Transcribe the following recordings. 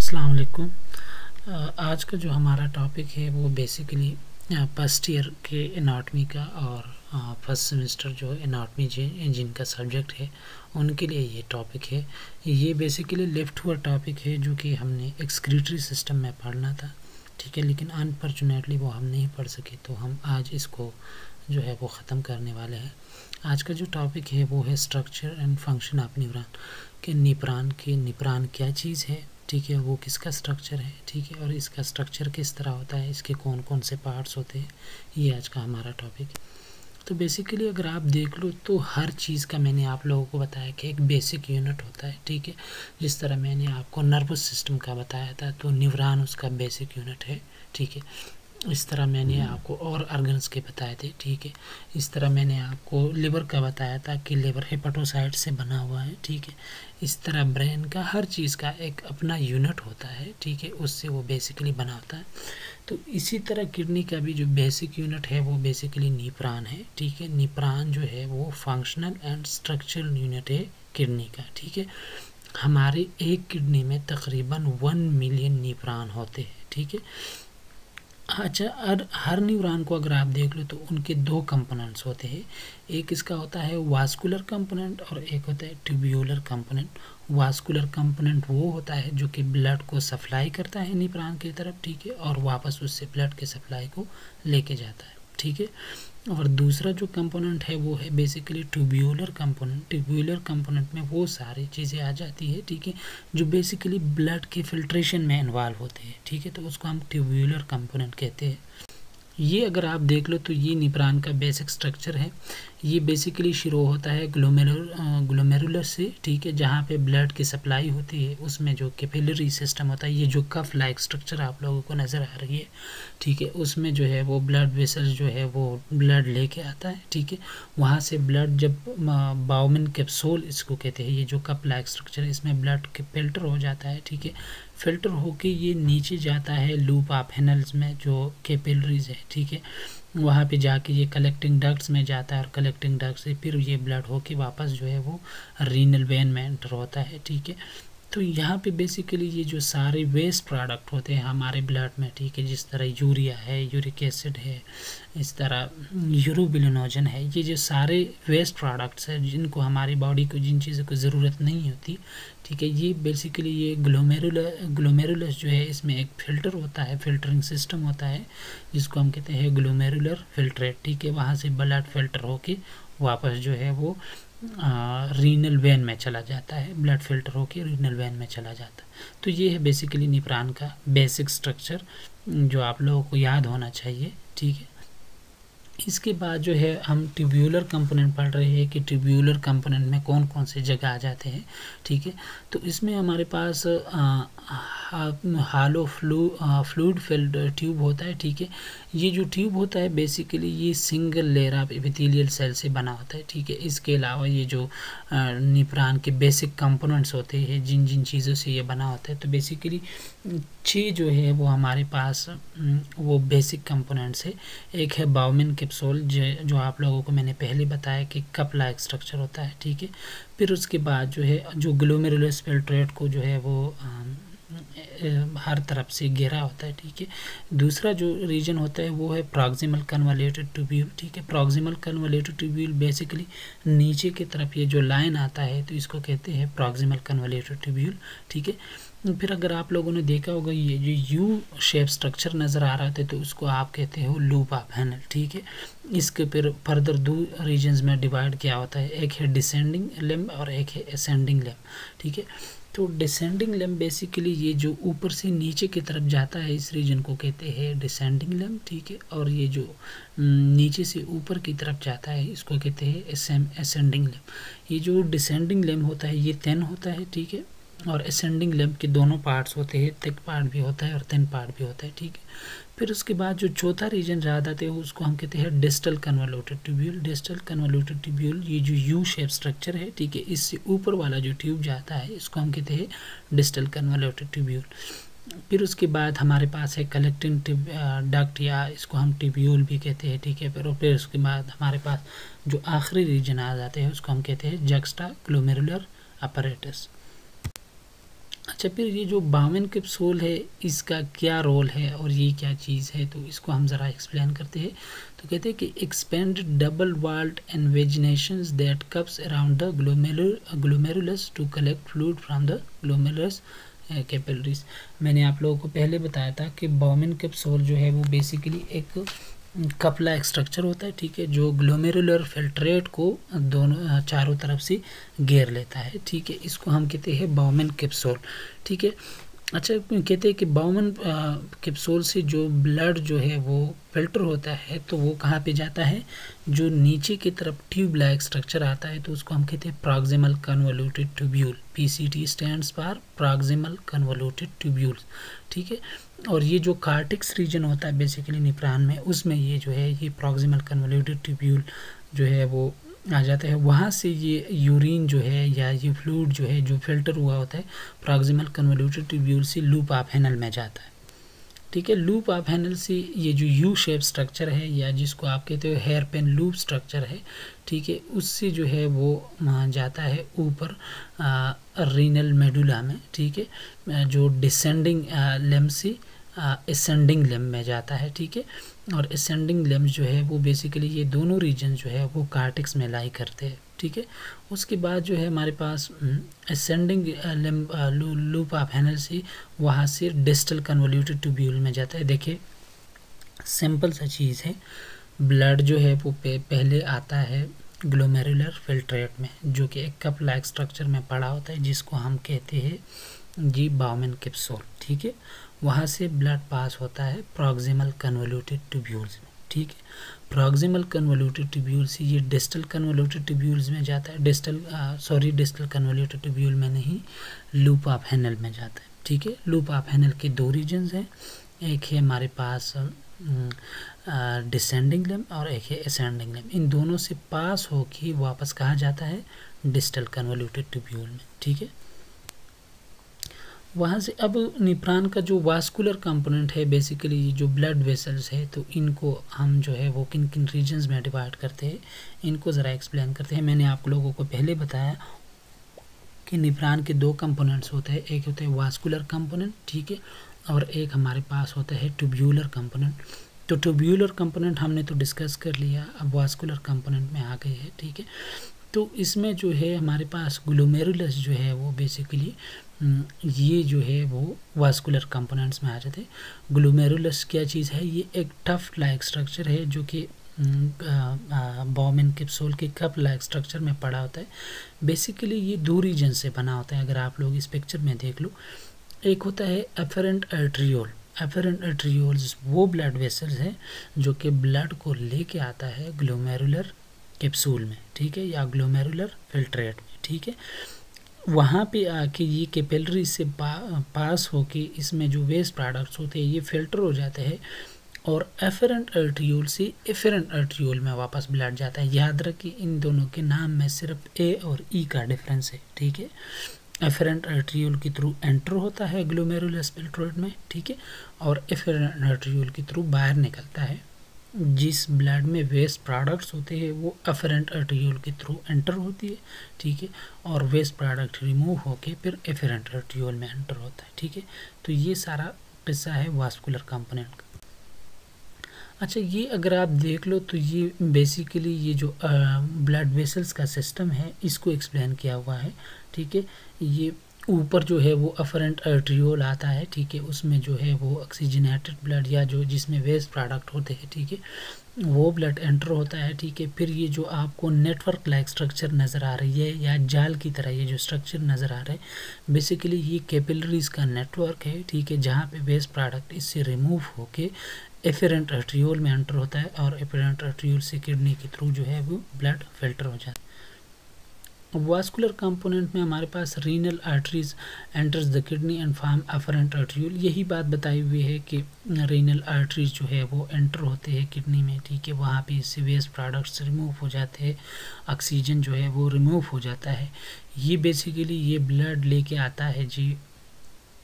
अस्सलाम वालेकुम। आज का जो हमारा टॉपिक है वो बेसिकली फर्स्ट ईयर के एनाटॉमी का और फर्स्ट सेमेस्टर जो एनाटॉमी जिनका सब्जेक्ट है उनके लिए ये टॉपिक है। ये बेसिकली लेफ्ट हुआ टॉपिक है जो कि हमने एक्सक्रीटरी सिस्टम में पढ़ना था, ठीक है, लेकिन अनफॉर्चुनेटली वो हम नहीं पढ़ सके, तो हम आज इसको जो है वो ख़त्म करने वाले हैं। आज का जो टॉपिक है वो है structure and function of neuron के निपरान क्या चीज़ है, ठीक है, वो किसका स्ट्रक्चर है, ठीक है, और इसका स्ट्रक्चर किस तरह होता है, इसके कौन कौन से पार्ट्स होते हैं, ये आज का हमारा टॉपिक है। तो बेसिकली अगर आप देख लो तो हर चीज़ का मैंने आप लोगों को बताया कि एक बेसिक यूनिट होता है, ठीक है। जिस तरह मैंने आपको नर्वस सिस्टम का बताया था तो न्यूरॉन उसका बेसिक यूनिट है, ठीक है। इस तरह मैंने आपको और ऑर्गन्स के बताए थे, ठीक है। इस तरह मैंने आपको लिवर का बताया था कि लिवर हेपेटोसाइट से बना हुआ है, ठीक है। इस तरह ब्रेन का हर चीज़ का एक अपना यूनिट होता है, ठीक है, उससे वो बेसिकली बना होता है। तो इसी तरह किडनी का भी जो बेसिक यूनिट है वो बेसिकली न्यूरॉन है, ठीक है। न्यूरॉन जो है वो फंक्शनल एंड स्ट्रक्चरल यूनिट है किडनी का, ठीक है। हमारे एक किडनी में तकरीबन 1 मिलियन न्यूरॉन होते हैं, ठीक है। अच्छा, हर न्यूरॉन को अगर आप देख लो तो उनके दो कंपोनेंट्स होते हैं। एक इसका होता है वास्कुलर कंपोनेंट और एक होता है ट्यूब्यूलर कंपोनेंट। वास्कुलर कंपोनेंट वो होता है जो कि ब्लड को सप्लाई करता है न्यूरॉन की तरफ, ठीक है, और वापस उससे ब्लड के सप्लाई को लेके जाता है, ठीक है। और दूसरा जो कंपोनेंट है वो है basically tubular component. Tubular component में वो सारी चीज़ें आ जाती है, ठीक है, जो बेसिकली ब्लड के फिल्ट्रेशन में इन्वॉल्व होते हैं, ठीक है, तो उसको हम ट्यूब्यूलर कंपोनेंट कहते हैं। ये अगर आप देख लो तो ये न्यूरॉन का बेसिक स्ट्रक्चर है। ये बेसिकली शुरू होता है ग्लोमेरुलर से, ठीक है, जहाँ पे ब्लड की सप्लाई होती है, उसमें जो कैपिलरी सिस्टम होता है, ये जो कफ लाइक स्ट्रक्चर आप लोगों को नज़र आ रही है, ठीक है, उसमें जो है वो ब्लड वेसल्स जो है वो ब्लड लेके आता है, ठीक है। वहाँ से ब्लड जब बाउमन कैप्सूल इसको कहते हैं, ये जो कप लाइक स्ट्रक्चर है, इसमें ब्लड के फिल्टर हो जाता है, ठीक है। फिल्टर होके ये नीचे जाता है लूप ऑफ हेनल्स में जो कैपिलरीज है, ठीक है, वहाँ पे जाके ये कलेक्टिंग डक्ट्स में जाता है और कलेक्टिंग डक्ट से फिर ये ब्लड होके वापस जो है वो रीनल वेन में एंटर होता है, ठीक है। तो यहाँ पे बेसिकली ये जो सारे वेस्ट प्रोडक्ट होते हैं हमारे ब्लड में, ठीक है, जिस तरह यूरिया है, यूरिक एसिड है, इस तरह यूरोबिलिनोजन है, ये जो सारे वेस्ट प्रोडक्ट्स हैं जिनको हमारी बॉडी को जिन चीज़ों की ज़रूरत नहीं होती, ठीक है, ये बेसिकली ये ग्लोमेरुलस जो है इसमें एक फ़िल्टर होता है, फिल्टरिंग सिस्टम होता है जिसको हम कहते हैं ग्लोमेरुलर फिल्ट्रेट, ठीक है। वहाँ से ब्लड फिल्टर होके वापस जो है वो रीनल वेन में चला जाता है, ब्लड फिल्टर होके रीनल वेन में चला जाता है। तो ये है बेसिकली न्यूरॉन का बेसिक स्ट्रक्चर जो आप लोगों को याद होना चाहिए, ठीक है। इसके बाद जो है हम ट्यूब्यूलर कंपोनेंट पढ़ रहे हैं कि ट्यूब्यूलर कंपोनेंट में कौन कौन से जगह आ जाते हैं, ठीक है। तो इसमें हमारे पास हालो फ्लूइड फिल्ड ट्यूब होता है, ठीक है। ये जो ट्यूब होता है बेसिकली ये single layer of epithelial cell से बना होता है, ठीक है। इसके अलावा ये जो न्यूरॉन के बेसिक कंपोनेंट्स होते हैं जिन जिन चीज़ों से ये बना होता है, तो बेसिकली 6 जो है वो हमारे पास वो बेसिक कंपोनेंट्स है। एक है बाउमन कैप्सूल जो आप लोगों को मैंने पहले बताया कि कप लाइक स्ट्रक्चर होता है, ठीक है। फिर उसके बाद जो है जो ग्लोमेरुलस फिल्ट्रेट को जो है वो हर तरफ से घेरा होता है, ठीक है। दूसरा जो रीजन होता है वो है प्रॉक्सिमल कन्वोल्यूटेड ट्यूब्यूल, ठीक है। प्रॉक्सिमल कन्वोल्यूटेड ट्यूब्यूल बेसिकली नीचे की तरफ ये जो लाइन आता है तो इसको कहते हैं प्रॉक्सिमल कन्वोल्यूटेड ट्यूब्यूल, ठीक है। फिर अगर आप लोगों ने देखा होगा ये जो यू शेप स्ट्रक्चर नज़र आ रहा था तो उसको आप कहते हो लूप ऑफ हेनल, ठीक है। इसके फिर फर्दर 2 रीजन्स में डिवाइड किया होता है, एक है डिसेंडिंग लिम्ब और एक है असेंडिंग लिम्ब, ठीक है। तो डिसेंडिंग लिम्ब बेसिकली ये जो ऊपर से नीचे की तरफ जाता है इस रीजन को कहते हैं डिसेंडिंग लिम्ब, ठीक है। और ये जो नीचे से ऊपर की तरफ जाता है इसको कहते हैं असेंडिंग लिम्ब। ये जो डिसेंडिंग लिम्ब होता है ये थिन होता है, ठीक है, और असेंडिंग लिम्ब के दोनों पार्ट्स होते हैं, थिक पार्ट भी होता है और थिन पार्ट भी होता है, ठीक है। फिर उसके बाद जो चौथा रीजन रह जाते हैं उसको हम कहते हैं distal convoluted tubule. Distal convoluted tubule ये जो यू शेप स्ट्रक्चर है, ठीक है, इससे ऊपर वाला जो ट्यूब जाता है इसको हम कहते हैं डिस्टल कन्वोल्यूटेड ट्यूब्यूल। फिर उसके बाद हमारे पास है कलेक्टिंग डक्ट या इसको हम ट्यूब्यूल भी कहते हैं, ठीक है। फिर उसके बाद हमारे पास जो आखिरी रीजन आ जाते हैं उसको हम कहते हैं जक्स्टा ग्लोमेरुलर अपैरेटस। अच्छा, फिर ये जो बाउमेन कैप्सूल है इसका क्या रोल है और ये क्या चीज़ है, तो इसको हम ज़रा एक्सप्लेन करते हैं। तो कहते हैं कि expand double walled invaginations that cups around the glomerulus to collect fluid from the glomerulus capillaries. मैंने आप लोगों को पहले बताया था कि बाउमेन कैप्सूल जो है वो बेसिकली एक कप लाइक स्ट्रक्चर होता है, ठीक है, जो ग्लोमेरुलर फिल्ट्रेट को दोनों चारों तरफ से घेर लेता है, ठीक है। इसको हम कहते हैं बाउमेन कैप्सूल, ठीक है। अच्छा, कहते हैं कि बाउमेन कैप्सूल से जो ब्लड जो है वो फिल्टर होता है तो वो कहाँ पे जाता है, जो नीचे की तरफ ट्यूब लाइक स्ट्रक्चर आता है तो उसको हम कहते हैं proximal convoluted tubule. PCT stands for proximal convoluted tubules, ठीक है। और ये जो कार्टिक्स रीजन होता है बेसिकली निप्रान में, उसमें ये जो है ये प्रॉक्सिमल कन्वोल्यूटेड ट्यूब्यूल जो है वो आ जाता है। वहाँ से ये यूरिन जो है या ये फ्लूइड जो है जो फिल्टर हुआ होता है प्रॉक्सिमल कन्वोल्यूटेड ट्यूब्यूल से लूप ऑफ हैनल में जाता है, ठीक है। लूप ऑफ हैनल से ये जो यू शेप स्ट्रक्चर है या जिसको आप कहते हो हेयर पेन लूप स्ट्रक्चर है, ठीक है, उससे जो है वो जाता है ऊपर रीनल मेडुला में, ठीक है, जो डिसेंडिंग लिम्ब से असेंडिंग लिम्ब में जाता है, ठीक है। और असेंडिंग लिम्ब जो है वो बेसिकली ये दोनों रीजन जो है वो कार्टिक्स में लाई करते हैं, ठीक है। उसके बाद जो है हमारे पास ascending limb loop of Henle से वहाँ से डिस्टल कन्वोल्यूटेड ट्यूब्यूल में जाता है। देखिए सिंपल सा चीज़ है, ब्लड जो है वो पहले आता है ग्लोमेरुलर फिल्ट्रेट में जो कि एक कप लाइक स्ट्रक्चर में पड़ा होता है जिसको हम कहते हैं जी बाउमेन कैप्सूल, ठीक है। वहाँ से ब्लड पास होता है प्रॉक्सिमल कन्वोल्यूटेड ट्यूब्यूल्स में, ठीक है। प्रॉक्सिमल कन्वोल्यूटेड ट्यूब्यूल से ये डिस्टल कन्वोल्यूटेड ट्यूब्यूल्स में जाता है, डिस्टल कन्वोल्यूटेड ट्यूब्यूल में नहीं, लूप ऑफ हैनल में जाता है, ठीक है। लूप ऑफ हैनल के दो रीजन्स हैं, एक है हमारे पास डिसेंडिंग लिम्ब और एक है असेंडिंग लिम्ब। इन दोनों से पास होके वापस कहाँ जाता है, डिस्टल कन्वोल्यूटेड ट्यूब्यूल में, ठीक है। वहाँ से अब निप्रान का जो वास्कुलर कंपोनेंट है बेसिकली जो ब्लड वेसल्स है, तो इनको हम जो है वो किन किन रीजन्स में डिवाइड करते हैं इनको ज़रा एक्सप्लेन करते हैं। मैंने आप लोगों को पहले बताया कि निप्रान के दो कंपोनेंट्स होते हैं, एक होते हैं वास्कुलर कंपोनेंट, ठीक है, और एक हमारे पास होता है ट्यूब्यूलर कंपोनेंट। तो ट्यूब्यूलर कंपोनेंट हमने तो डिस्कस कर लिया, अब वास्कुलर कंपोनेंट में आ गए हैं, ठीक है। तो इसमें जो है हमारे पास ग्लोमेरुलस जो है वो बेसिकली ये जो है वो वास्कुलर कंपोनेंट्स में आ जाते हैं। ग्लोमेरुलस क्या चीज़ है, ये एक टफ लाइक स्ट्रक्चर है जो कि बाउमेन कैप्सूल के कप लाइक स्ट्रक्चर में पड़ा होता है। बेसिकली ये दो रीजन से बना होता है, अगर आप लोग इस पिक्चर में देख लो। एक होता है एफरेंट आर्टरियोल। एफरेंट आर्टरियोल्स वो ब्लड वेसल्स हैं जो कि ब्लड को लेके आता है ग्लोमेरुलर कैप्सूल में, ठीक है, या ग्लोमेरुलर फिल्ट्रेट में, ठीक है। वहाँ पे आके ये कैपिलरी से पास होके इसमें जो वेस्ट प्रोडक्ट्स होते हैं ये फिल्टर हो जाते हैं और एफरेंट आर्टरियोल से एफरेंट आर्टरियोल में वापस ब्लड जाता है। याद रखिए इन दोनों के नाम में सिर्फ ए और ई का डिफरेंस है, ठीक है। एफरेंट आर्टरियोल के थ्रू एंटर होता है ग्लोमेरुलस फिल्ट्रेट में, ठीक है, और एफरेंट आर्टरियोल के थ्रू बाहर निकलता है। जिस ब्लड में वेस्ट प्रोडक्ट्स होते हैं वो एफरेंट आर्टरियोल के थ्रू एंटर होती है, ठीक है, और वेस्ट प्रोडक्ट रिमूव होके फिर एफरेंट आर्टरियोल में एंटर होता है, ठीक है। तो ये सारा किस्सा है वास्कुलर कंपोनेंट का। अच्छा, ये अगर आप देख लो तो ये बेसिकली ये जो ब्लड वेसल्स का सिस्टम है इसको एक्सप्लेन किया हुआ है, ठीक है। ये ऊपर जो है वो एफरेंट आर्टरियोल आता है, ठीक है, उसमें जो है वो ऑक्सीजनेटेड ब्लड या जो जिसमें वेस्ट प्रोडक्ट होते हैं, ठीक है, वो ब्लड एंटर होता है, ठीक है। फिर ये जो आपको नेटवर्क लाइक स्ट्रक्चर नज़र आ रही है या जाल की तरह ये जो स्ट्रक्चर नज़र आ रहा है बेसिकली ये कैपिलरीज का नेटवर्क है, ठीक है, जहाँ पे वेस्ट प्रोडक्ट इससे रिमूव होके एफरेंट आर्टरियोल में एंटर होता है और एफरेंट आर्टरियोल से किडनी के थ्रू जो है वो ब्लड फिल्टर हो जाता है। वास्कुलर कंपोनेंट में हमारे पास renal arteries enters the kidney and form efferent arteriole. यही बात बताई हुई है कि रीनल आर्टरीज जो है वो एंटर होते हैं किडनी में, ठीक है, वहाँ पे इससे वेस्ट प्रोडक्ट्स रिमूव हो जाते हैं, ऑक्सीजन जो है वो रिमूव हो जाता है। ये बेसिकली ये ब्लड लेके आता है जी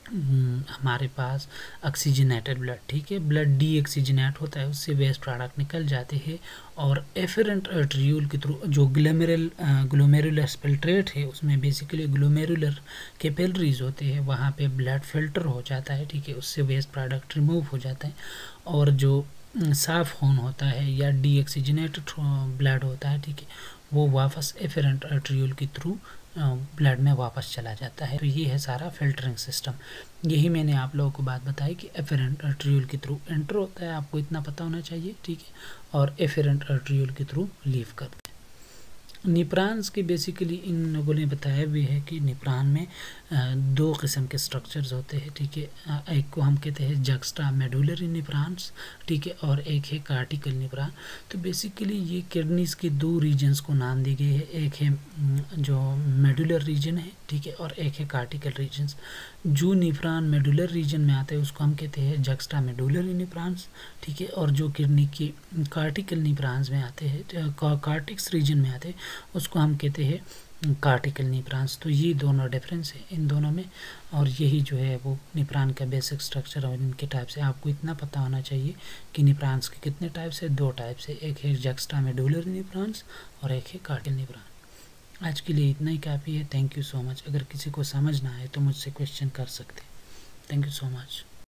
हमारे पास ऑक्सीजनेटेड ब्लड, ठीक है, ब्लड डी ऑक्सीजनेट होता है, उससे वेस्ट प्रोडक्ट निकल जाते हैं और एफरेंट आर्टरियोल के थ्रू जो ग्लोमेरुलर फिल्ट्रेट है उसमें बेसिकली ग्लोमेरुलर कैपिलरीज होते हैं, वहाँ पे ब्लड फिल्टर हो जाता है, ठीक है, उससे वेस्ट प्रोडक्ट रिमूव हो जाता है और जो साफ खून होता है या डी ऑक्सीजनेटेड ब्लड होता है, ठीक है, वो वापस एफरेंट आर्टरियोल के थ्रू ब्लड में वापस चला जाता है। तो ये है सारा फिल्टरिंग सिस्टम। यही मैंने आप लोगों को बात बताई कि एफरेंट आर्टरियोल के थ्रू एंटर होता है, आपको इतना पता होना चाहिए, ठीक है, और एफरेंट आर्टरियोल के थ्रू लीव करते हैं। निप्रान्स के बेसिकली इन लोगों ने बताया भी है कि निप्रान में दो किस्म के स्ट्रक्चर्स होते हैं, ठीक है, एक को हम कहते हैं जक्स्टा मेडुलरी निप्रान्स, ठीक है, और एक है कार्टिकल निप्रान। तो बेसिकली ये किडनीज के दो रीजन्स को नाम दी गई है, एक है जो मेडुलर रीजन है, ठीक है, और एक है कार्टिकल रीजन्स। जो निप्रान मेडुलर रीजन में आते हैं उसको हम कहते हैं जक्स्टा मेडुलरी निप्रान्स, ठीक है, और जो किडनी की कार्टिकल निप्रान्स में आते हैं, कार्टिक्स रीजन में आते हैं, उसको हम कहते हैं कार्टिकल निप्रान्स। तो ये दोनों डिफरेंस है इन दोनों में, और यही जो है वो निप्रान का बेसिक स्ट्रक्चर और इनके टाइप्स है। आपको इतना पता होना चाहिए कि निप्रान्स के कितने टाइप्स है, दो टाइप्स है, एक है जक्स्टा मेडुलरी निप्रान्स और एक है कार्टिकल निप्रान। आज के लिए इतना ही काफ़ी है। Thank you so much. अगर किसी को समझना है तो मुझसे क्वेश्चन कर सकते हैं। Thank you so much.